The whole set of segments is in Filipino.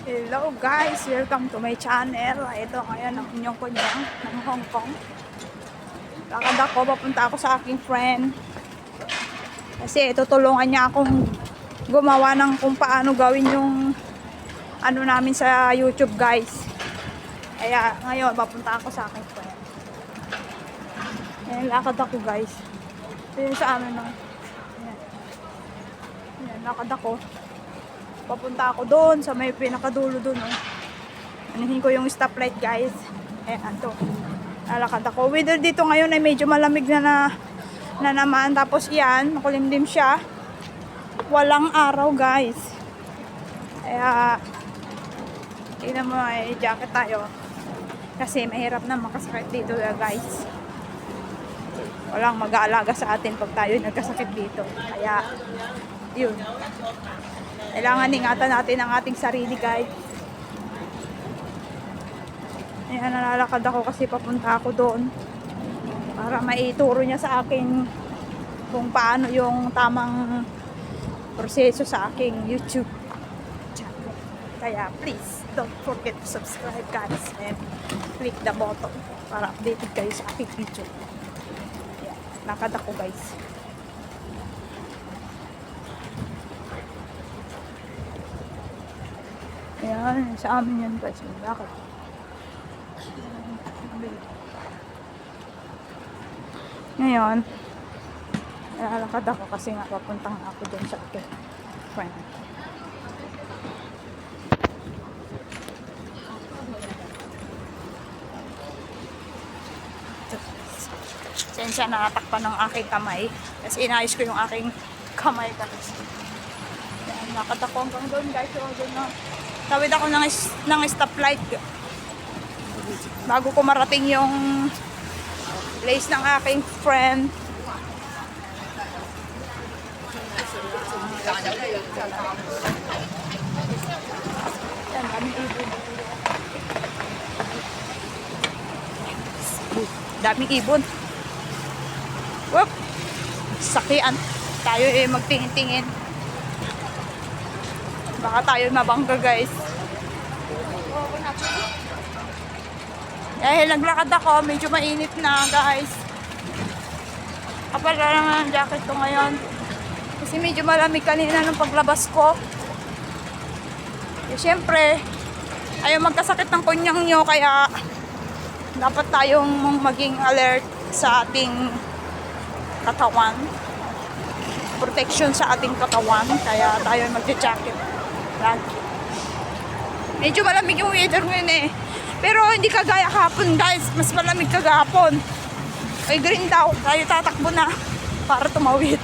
Hello guys! Welcome to my channel. Ito ngayon ang inyong kunyang ng Hong Kong. Lakad ako, papunta ako sa aking friend. Kasi tutulungan niya akong gumawa ng kung paano gawin yung ano namin sa YouTube guys. Kaya ngayon papunta ako sa aking friend. Ayan, lakad ako guys. Ito yung sa amin no. Ayan, lakad ako. Papunta ako doon sa may pinakadulo doon. Anihin ko yung stoplight guys. Ayan to. Lalakad ako. Weather dito ngayon ay medyo malamig na naman. Tapos yan, makulimlim siya. Walang araw guys. Kaya tingnan mo ay jacket tayo. Kasi mahirap na makasakit dito guys. Walang mag-aalaga sa atin pag tayo nagkasakit dito. Kaya yun. Kailangan ingatan natin ang ating sarili guys. Ayan, nalalakad ako kasi papunta ako doon. Para maituro niya sa akin kung paano yung tamang proseso sa aking YouTube channel. Kaya please, don't forget to subscribe guys. And click the button para updated kayo sa aking video. Ayan, lakad ako guys. Ayan, sa amin yan guys. Bakit? Ngayon, lalakad ako kasi nga papuntang ako dun sa akin friend. Sensya nakatakpan ng aking kamay. Kasi inayos ko yung aking kamay guys. Ayan, lakad ako hanggang doon guys. So, doon na. Tawid ako ng stoplight bago ko marating yung place ng aking friend. Yan, daming ibon. Daming ibon. Whoop! Sakian. Tayo magtingin-tingin. Baka tayo mabangga guys. Dahil naglakad ako, medyo mainit na guys. Kapal lang ang jacket ko ngayon. Kasi medyo malamig kanina nung paglabas ko. Siyempre, ayaw magkasakit ng kunyang nyo. Kaya dapat tayong maging alert sa ating katawan. Protection sa ating katawan. Kaya tayo mag-jacket. Lagi. Medyo malamig yung weather ngayon eh. Pero hindi kagaya kahapon guys. Mas malamig kagahapon. Ay green daw. Tayo tatakbo na para tumawid.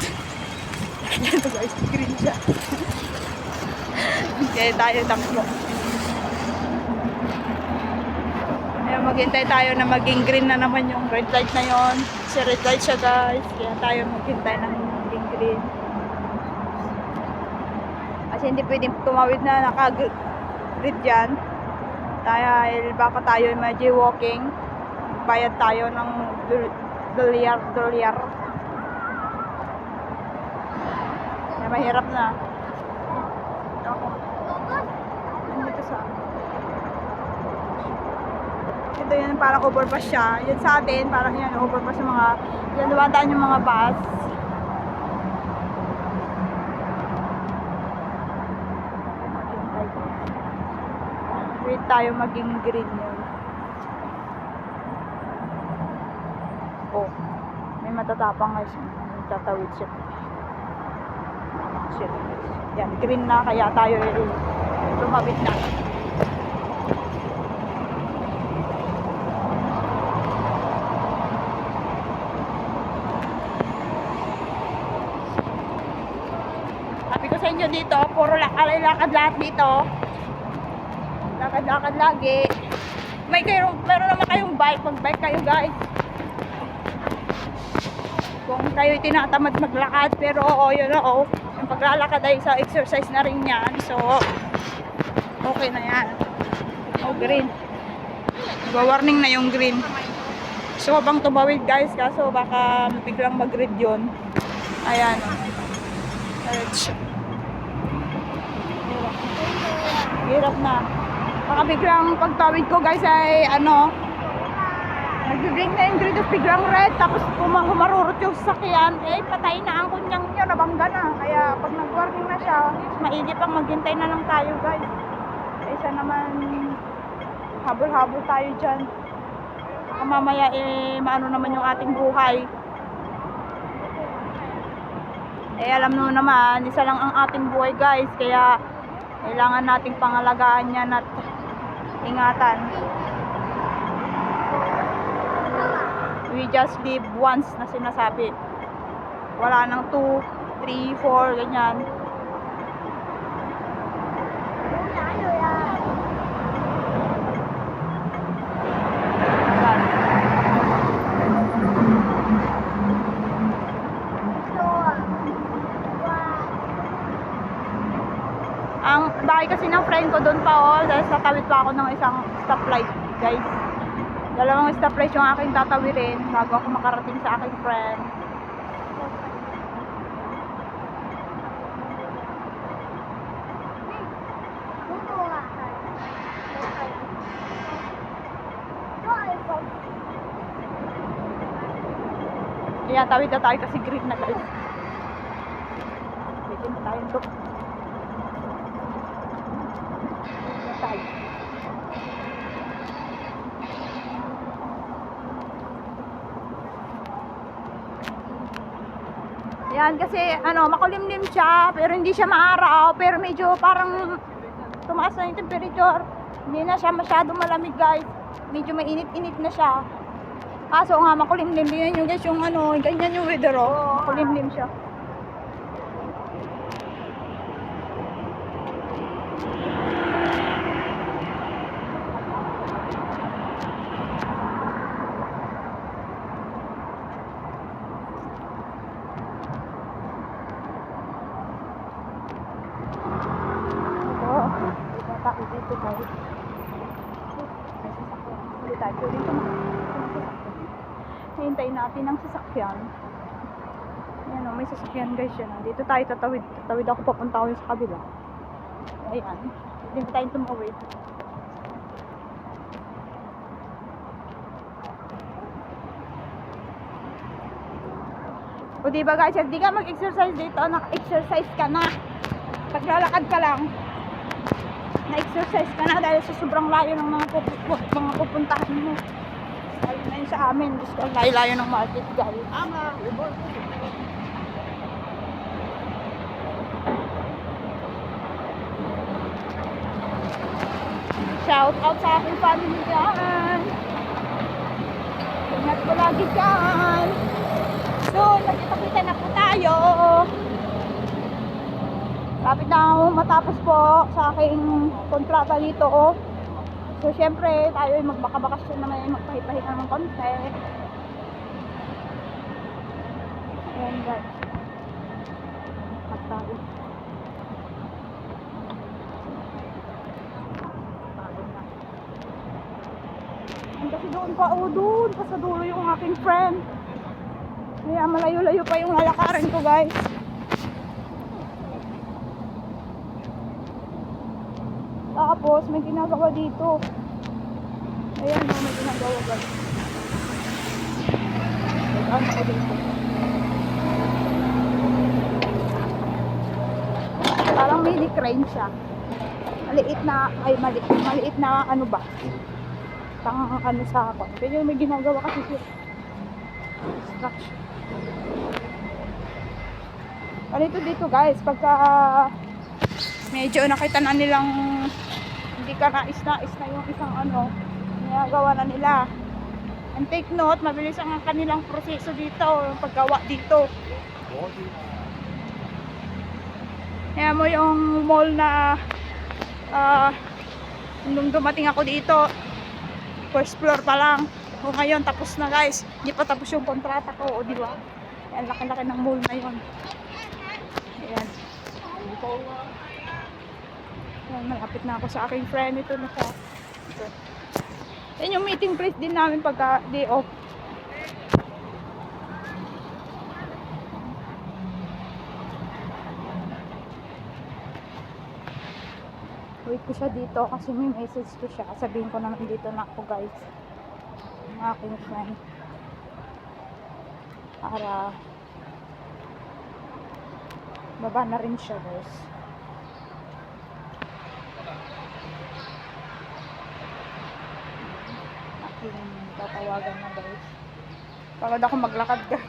Ito guys, green siya. Kaya tayo takbo. Kaya maghintay tayo na maging green na naman yung red light na yon. Kasi red light siya guys. Kaya tayo maghintay ng maging green. Kasi hindi pwedeng tumawid na naka-grid dyan. Dahil baka tayo may jaywalking. Bayad tayo ng dolyar. Kaya mahirap na. Dito sa ito yan, parang overpass siya. Yan sa atin, parang yan, overpass yung mga yan, dumadaan yung mga bus. Wait tayo maging green yun. Oh, may matatapang guys. Tatawid siya. Shit. Yan, green na kaya tayo lumabit na. Sabi ko sa inyo dito, puro lakad lahat dito. Lakad-lakad lagi. Meron naman kayong bike. Mag-bike kayo guys. Kung kayo tinatamad maglakad. Pero yun o. Yung paglalakad ay sa exercise na rin yan. So, okay na yan. Oh, green. Nag-warning na yung green. So, habang tumawid guys. Kaso baka biglang mag-red yun. Ayan. Red siya. Hirap na. Baka biglang pagtawid ko guys ay ano, nag-blink na yung green, biglang red, tapos humarurot yung sasakyan, eh patay na ang kunyang nyo, nabangga na. Kaya pag nag-warning na siya, maigi pang maghintay na lang tayo guys. Kaysa naman habol-habol tayo dyan. Baka mamaya eh maano naman yung ating buhay. Eh alam mo naman, isa lang ang ating buhay guys, kaya kailangan nating pangalagaan yan at ingatan. We just live once na sinasabi. Wala nang 2, 3, 4, ganyan. Ang bahay kasi ng friend ko doon pa dahil tatawid pa ako ng isang stoplight guys. Dalawang stoplight yung aking tatawirin bago ako makarating sa aking friend. Ayan, tawid na tayo kasi green na guys. Pwede na tayo ito. Yan kasi ano, makulimlim siya pero hindi siya maaraw, pero medyo parang tumaas na yung temperature. Hindi na siya masyado malamig guys. Medyo mainit-init na siya. Kaso nga makulimlim din yung guys yung ano, ganyan yung weather oh. Makulimlim siya. Dito tayo. Hindi tayo dito. Hintayin natin ang sasakyan. Ayan o, may sasakyan guys yan. Dito tayo tatawid. Tatawid ako, papunta ako sa kabila. Ayan. Dito tayo tumawid. O diba guys, hindi ka mag-exercise dito, naka-exercise ka na. Paglalakad ka lang, na-exercise ka na dahil sa sobrang layo ng mga pupuntahan mo. Layo na yun sa amin. Diyos ko, layo-layo ng market guys. Shout out sa aking family dyan. Ingat ko lagi dyan. So, nagkita-kita na po tayo. Lapit na matapos po sa aking kontrata dito oh. So syempre tayo ay magbakabakasyon na may magpahipahinga ng konti. Ayan guys. At tayo. Ayan kasi doon pa doon pa sa dulo yung aking friend. Kaya malayo-layo pa yung lalakarin ko guys. Tapos may ginagawa dito. Ayan o, may ginagawa guys. Ano ko dito? Parang mini crane siya. Maliit na, maliit na ano ba? Pang ano sa ako. Pero may ginagawa kasi siya. Structure. Ganito dito guys, pagka medyo nakita na nilang hindi ka nais na yung isang ano, ginagawa na nila. And take note, mabilis ang kanilang proseso dito, yung paggawa dito. Kaya mo yung mall na nung dumating ako dito, first floor pa lang. O ngayon, tapos na guys. Hindi pa tapos yung kontrata ko, o diba? Ayan, laki-laki ng mall na yun. Ayan. Ayan, malapit na ako sa aking friend. Ito na siya. Ito. Yan yung meeting place din namin pagka day off. Wait ko siya dito kasi may message ko siya. Sabihin ko naman dito na ako guys. Ang aking friend. Para baba na rin siya guys. Aking tatawagan na guys. Pagod ako maglakad guys.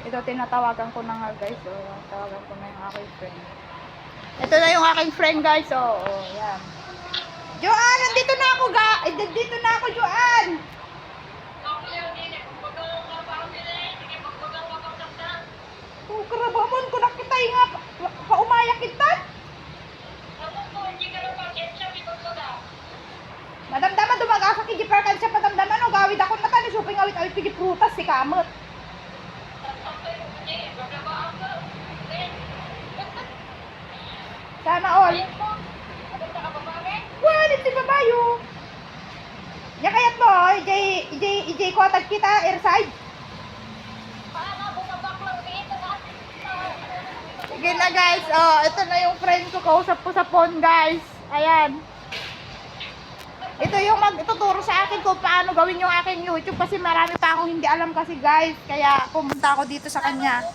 Ito, tinatawagan ko na nga guys. So, tawagan ko na yung aking friend. Ito na yung aking friend guys. So, yan. Joanne, nandito na ako nandito na ako, Joanne. Oh, karabamon ko nakita nga. Paumaya kita. Madamdaman dumag-asa kiji perkan siya padamdaman. O, gawid ako na tani. Suping awit-awit kiji prutas si kamot. Sana all. Well, ito babayo. Ya kayat mo, ij ko atag kita airside. Sige na guys, oh, ito na yung friend ko, kausap ko sa phone guys. Ayan. Ito yung magtuturo sa akin kung paano gawin yung aking YouTube kasi marami pa akong hindi alam kasi guys. Kaya pumunta ako dito sa kanya.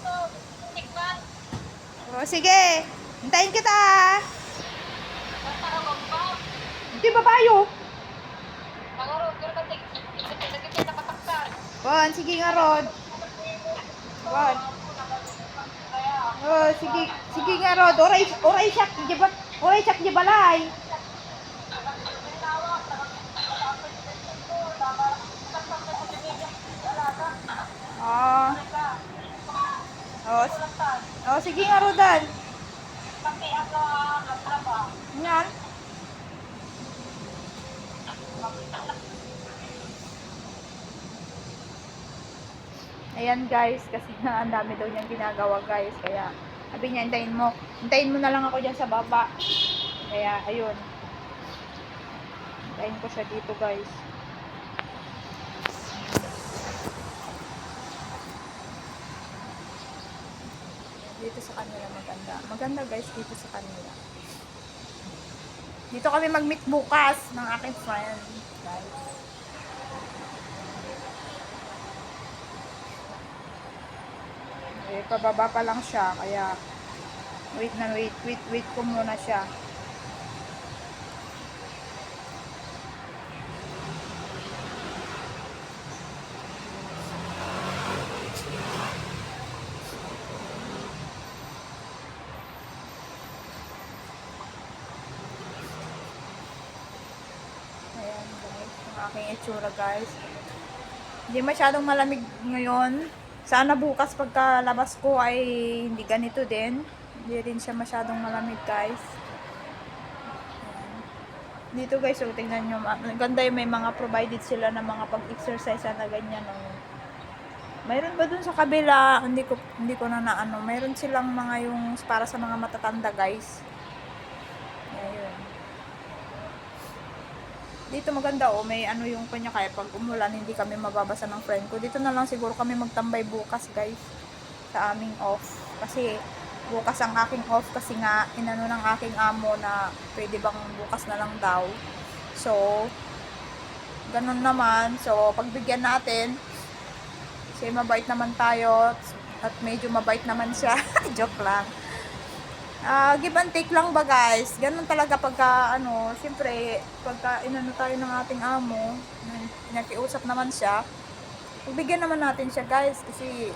Oh, sige. Hintayin kita. Di babayo. Bon, sige nga Rod. Bon. Oh, sige nga Rod. Oray siyak di balay. Oh. Oh, sige nga Rodan. Yan. Ayan guys, kasi ang dami daw niyang ginagawa guys. Kaya, sabi niya, hintayin mo na lang ako dyan sa baba. Kaya, ayun. Hintayin ko siya dito guys. Dito sa kanila maganda. Maganda guys dito sa kanila. Dito kami mag-meet bukas ng aking friend. Guys. Eh, pababa pa lang siya. Kaya, wait ko muna siya. Ayan guys, ang aking itsura guys. Hindi masyadong malamig ngayon. Sana bukas pagkalabas ko ay hindi ganito din. Hindi rin siya masyadong malamig guys. Ayan. Dito guys, so tingnan nyo. Ganda yung may mga provided sila na mga pag-exercise na ganyan. Oh. Mayroon ba dun sa kabila? Hindi ko na naano. Mayroon silang mga yung para sa mga matatanda guys. Ayun. Dito maganda oh, may ano yung kanya kaya pag umulan hindi kami mababasa ng friend ko. Dito na lang siguro kami magtambay bukas guys sa aming off. Kasi bukas ang aking off kasi nga inano ng aking amo na pwede bang bukas na lang daw. So, ganun naman. So, pagbigyan natin kasi mabait naman tayo at medyo mabait naman siya. Joke lang. Give and take lang ba guys? Ganun talaga pagka ano, siyempre pagka inano tayo ng ating amo, nakiusap naman siya. Pagbigyan naman natin siya guys kasi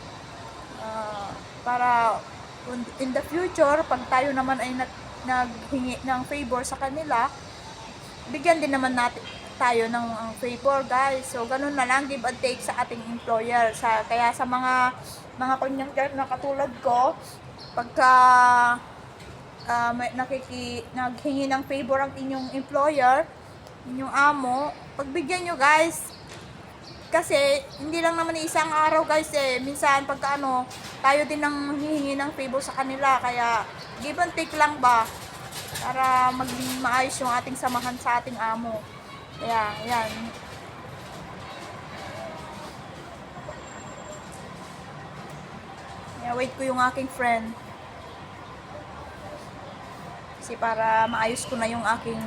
para in the future pag tayo naman ay naghingi ng favor sa kanila, bigyan din naman natin tayo ng favor guys. So ganun na lang, give and take sa ating employer. Kaya sa mga kunyang na katulad ko, pagka naghingi ng favor ang inyong employer, inyong amo, pagbigyan nyo guys. kasi hindi lang naman isang araw guys eh. Minsan pagka ano, tayo din ang hihingi ng favor sa kanila. Kaya give and take lang ba para maging maayos yung ating samahan sa ating amo. Kaya yan. Kaya wait ko yung aking friend. Kasi para maayos ko na yung aking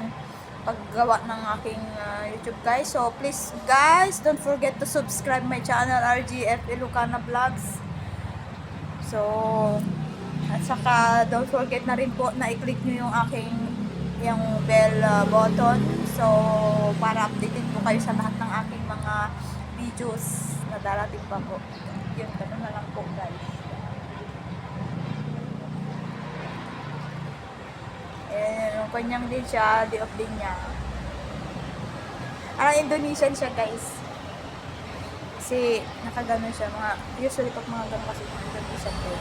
paggawa ng aking YouTube guys. So please guys, don't forget to subscribe my channel RGF Ilocana Vlogs. So at saka don't forget na rin po na i-click nyo yung aking yung bell button. So para updated po kayo sa lahat ng aking mga videos na darating pa po. Yun, ganun na lang po guys. Yung kanyang din siya, day off din niya. Indonesian siya guys. Kasi nakaganon siya. Usually pag mga ganon kasi mga Indonesian din.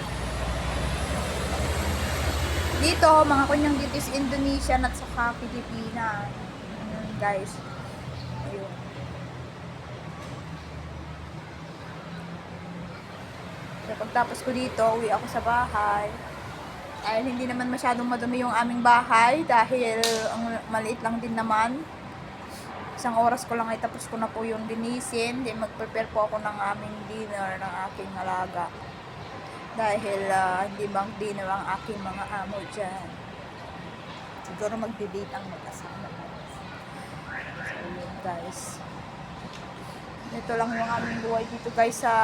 Dito, mga kanyang dito is Indonesian at saka Pilipina. Guys. Ayun. So pagtapos ko dito, uwi ako sa bahay. Dahil hindi naman masyadong madumi yung aming bahay dahil ang maliit lang din naman. Isang oras ko lang ay tapos ko na po yung linisin. Then mag-prepare po ako ng aming dinner ng aking alaga. Dahil hindi mag-dinner ang aking mga amo dyan. Siguro mag-debate ang mag-asama. So yun guys. Ito lang yung aming buhay dito guys sa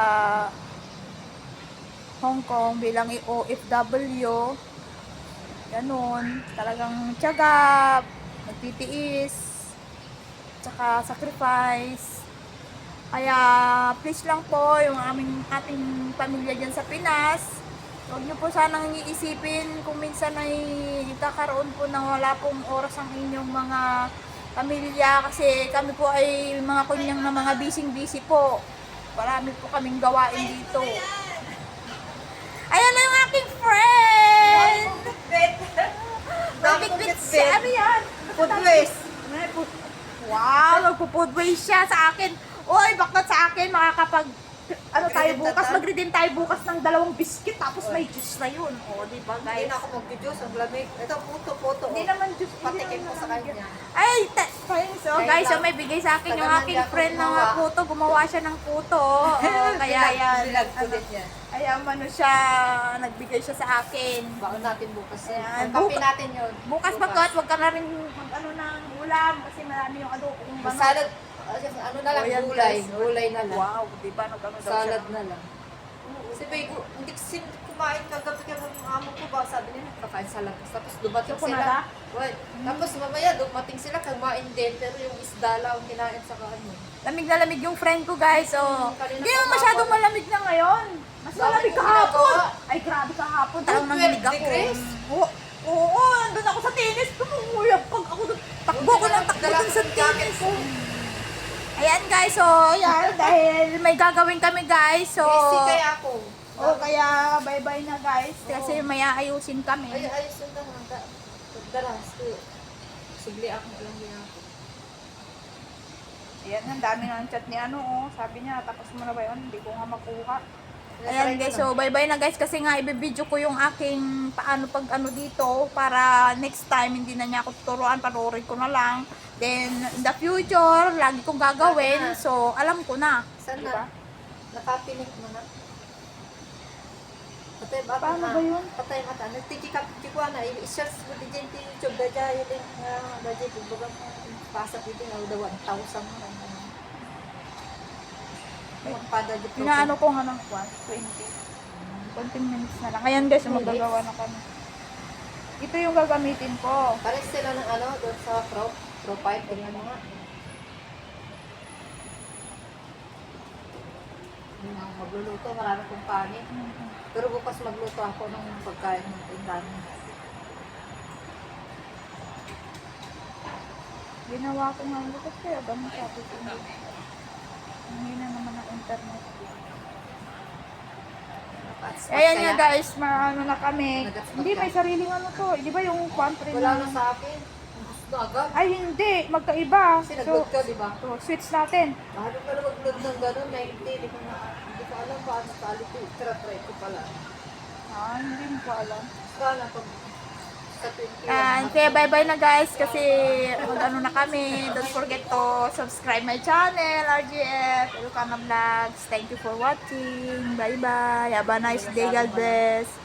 Hong Kong bilang OFW. Ganun, talagang tiyaga, magtitiis, tsaka sacrifice. Kaya please lang po yung ating pamilya dyan sa Pinas, huwag nyo po sanang iisipin kung minsan ay kakaroon po ng wala pong oras ang inyong mga pamilya, kasi kami po ay mga kunyang na mga busy po. Marami po kaming gawain dito. Ayan na yung aking friend! Nabigwit siya. Ano yan? Food waste. Wow, nagpo-food waste siya sa akin. Uy, bakit sa akin makakapag... Ano tayo bukas? Mag-redeem tayo bukas ng 2 biscuit tapos may juice na yun. O, di ba guys? Hindi na ako mag-juice. Ang lamig. Ito, puto. Hindi naman juice. Patikin ko sa kanya. Ay, thanks. So, guys, so may bigay sa akin yung aking friend ng puto. Gumawa siya ng puto. Kaya yan. Bilag ko din yan. Ayan, ano siya, nagbigay siya sa akin. Baon natin bukas. Ayan, Ang kape natin yun. Bukas pagkat, wag ka na rin mag-ano ng ulam kasi marami yung adobo. Salad. Ano na lang, Ayan, gulay. guys. Gulay na lang. Wow, di ba? Nag-ano daw siya. Salad na lang. Si Bego, hindi kasi kumain kagabi yung amo ko ba? Sabi niya, kakain sa labas. Tapos dumating Choco na sila. ba? Wait. Tapos mamaya dumating sila, kumain din. Pero yung isda lang ang kinain sa kanya. Lamig na lamig yung friend ko, guys. So, Kanina hindi naman pa masyadong ako. malamig na ngayon. Mas Bakit malamig mo kahapon. ginagawa? Ay, grabe kahapon. Talagang 12 nanginig ako. degrees? Oo, nandun ako sa tennis. Tumunguyab pag ako doon. Takbo ko ng takbo dun sa tennis. Ayan guys, so yan, dahil may gagawin kami guys. So, Busy kaya ako. kaya bye-bye na guys. Kasi may aayusin kami. Ay, ayos yung daras ko. Sugli ako, alam niya ako. Ayan, ang dami ng chat ni ano, oh. Sabi niya, tapos mo na ba yun? Hindi ko nga makuha. Try Ayan ko guys, na. so bye-bye na guys kasi nga ibibideo ko yung aking paano pag ano dito para next time hindi na niya ako tuturuan, panoorin ko na lang. Then in the future, lagi kong gagawin. So alam ko na. Saan Diba? na? Nakapinik mo na. Patay ba? Paano ba yun? Patay mata. Nagtiki ka na. I-search mo din yung YouTube. Dadya yun din. Dadya yung bagang pasap yun din. Daw 1,000 mo. Inaano ko nga ng 20. 20 minutes na lang. Ayan guys, magagawa na kami. Ito yung gagamitin ko. Pares sila ng ano, doon sa profile. Tingnan mo nga. Magluluto, marami kong kanin. Pero bukas magluto ako ng pagkain ng kanin. Ginawa ko nga ito kasi abang sabi ko. Hindi na naman ang internet. Ayan nga guys, maano na kami. Hindi, may sariling ano to. Di ba yung pantry Wala na na? sa akin. na agad. Ay, hindi. Magkaiba. Kasi So, nag-load ka, di ba? switch natin. Bago ka na mag-load ng gano'n, 90, hindi ko alam paano quality. Try ko pala. Hindi mo pa alam. Sana pag sa 21. And kaya bye-bye na guys kasi mag-ano na kami. Don't forget to subscribe my channel, RGF, Ilocana Vlogs. Thank you for watching. Bye-bye. Have a nice day. God bless.